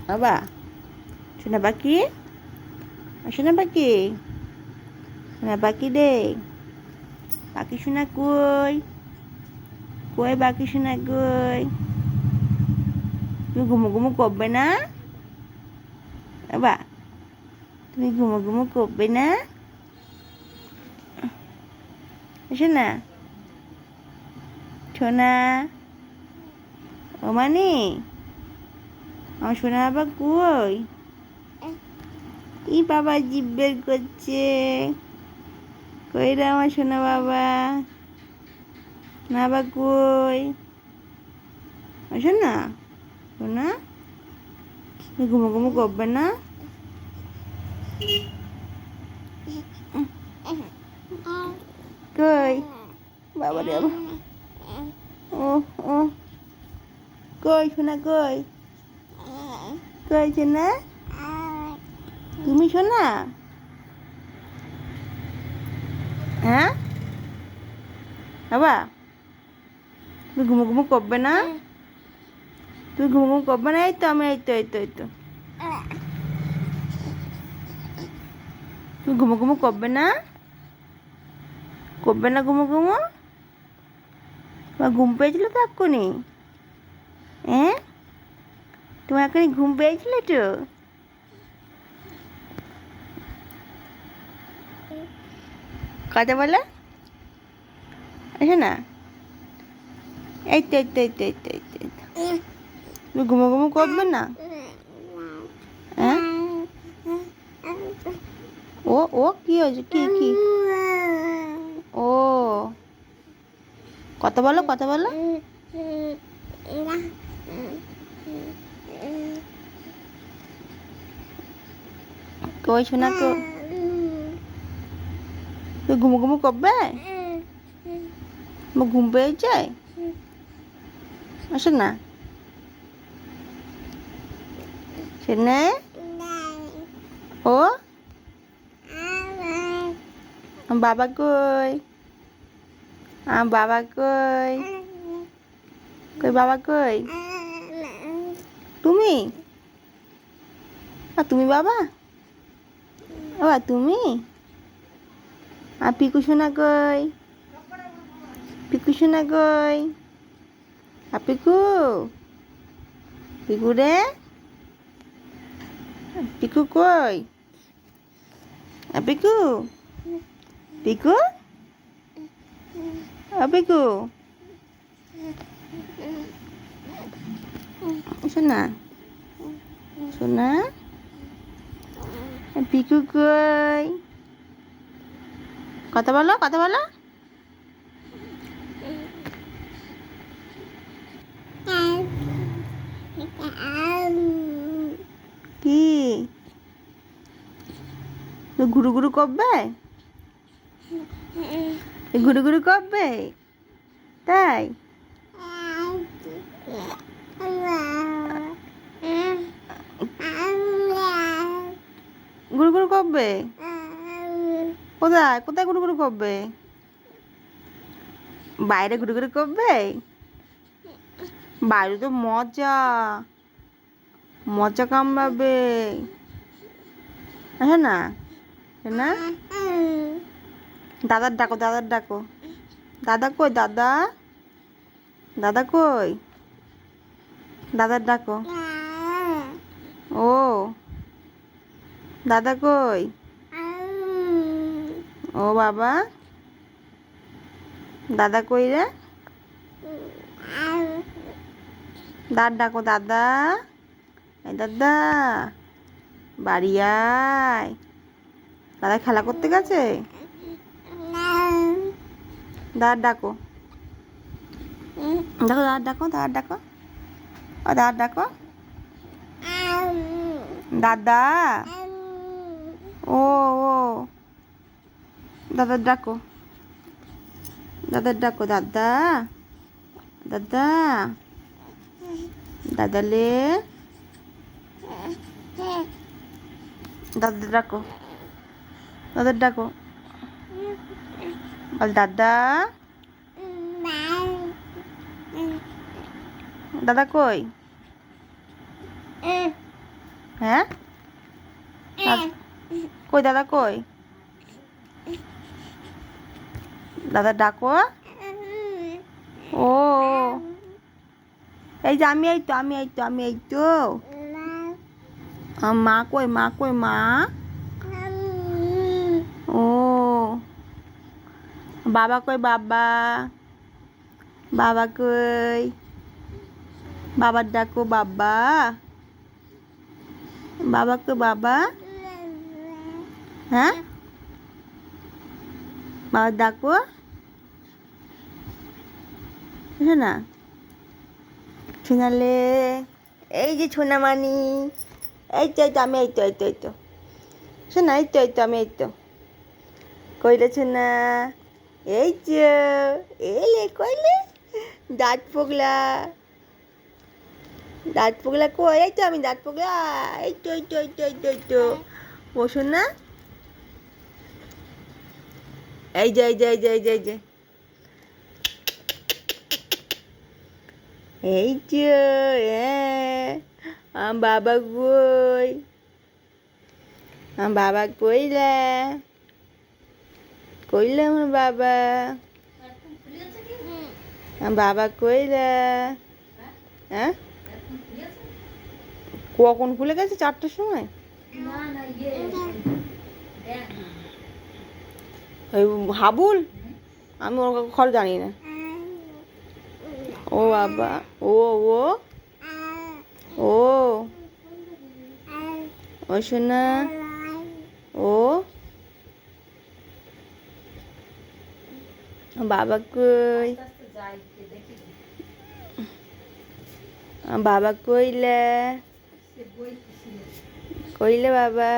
বাবা সোনা পাখি, সোনা পাখি, সোনা পাখি রে, পাখি সোনা কই, কই পাখি সোনা কই? তুমি ঘুমো ঘুমো করবে না বাবা? তুমি ঘুমো ঘুমো করবে না? সোনা, সোনা, ও মানি আমার সোনা বাবা কই? ই বাবা জিভ বের করছে, কই রে আমার সোনা বাবা? না বা কই? সোনা, সোনা, তুমি ঘুমো ঘুমো করবে না? কই বাবা রে বাবা, ও ও কই সোনা কই? কই সোনা? তুমি সোনা? হ্যাঁ বাবা, তুমি ঘুমো ঘুমো করবে না? তুমি ঘুমো ঘুমো করবে না? এই তো আমি, এই তো এই তো এই তো। তুমি ঘুমো ঘুমো করবে না? করবে না ঘুমো ঘুমো? তোমার ঘুম পেয়েছিল তো এক্ষুনি? হ্যাঁ, তোমার এখনই ঘুম পেয়েছিল তো? কথা বলো, আসো না। এই তো এই তো এই তো এই তো এই তো এই তো। তুমি ঘুমো ঘুমো করবে না? হ্যাঁ, ও ও কি হয়েছে? কি কি? ও কথা বলো, কথা বলো। কই শোনা তো, তুই ঘুমো ঘুমো করবে? আমার ঘুম পেয়েছে, আসো না। শোনে ও, আমার বাবা কই? আমার বাবা কই? কই বাবা কই? তুমি? তুমি বাবা? বাবা তুমি? আর পিকু সোনা কই? পিকু সোনা কই? আর পিকু, পিকু রে, পিকু কই? আর পিকু, পিকু, আর পিকু সোনা, সোনা, পিকু কই? কথা বলো, কথা বলো। কি ঘুরু ঘুরু করবে? ঘুরু ঘুরু করবে তাই? ঘুরু ঘুরু করবে? কোথায় কোথায় ঘুরু ঘুরু করবে? বাইরে ঘুরু ঘুরু করবে? বাইরে তো মজা, মজা কামড়াবে, হ্যাঁ না? না, দাদার ডাকো, দাদার ডাকো। দাদা কই? দাদা, দাদা কই? দাদার ডাকো। ও দাদা কই? ও বাবা, দাদা কই রে? দাদ ডাকো, দাদা, এই দাদা, বাড়ি আয়। দাদা খেলা করতে গেছে? দাদার ডাকো, দেখো দাদার ডাকো, দাদার ডাকো, ও দাদার ডাকো। দাদা, ও ও দাদার ডাকো, দাদার ডাকো, দাদা, দাদা, দাদা লে, দাদার ডাকো, দাদার ডাকো, বল দাদা, দাদা কই? হ্যাঁ কই দাদা কই? দাদা ডাকো। ও এই যে আমি, এই তো আমি, এই তো আমি, এই তো মা কই, মা কই, মা? ও বাবা কই, বাবা? বাবা কই? বাবার ডাকো, বাবা। বাবা কই, বাবা? হ্যাঁ বাবার ডাকো না শোনালে। এই যে সোনামানি, এই তো, এই তো আমি, এই তো, এই তো, এই তো শোনা, এই তো, এই তো আমি, এই তো কইলে শোনা। এই যে এলে কইলে দাঁত পগলা, দাঁত পগলা কই? এই তো আমি দাঁত পগলা, এই তো, এই তো, এই তো, এই তো, এই তো ও শোনা। এই যে, এই যে, এই যে, এই যে, এই যে, এই যে বাবা কই? বাবা কইলা, কইলা আমার বাবা? বাবা কইলা? হ্যাঁ কখন খুলে গেছে? 4টার সময়? ওই হাবুল, আমি ওর ঘর জানি না। ও বাবা, ও ও ও ও শোনা, ও বাবা কই? বাবা কইলে, কইলে বাবা?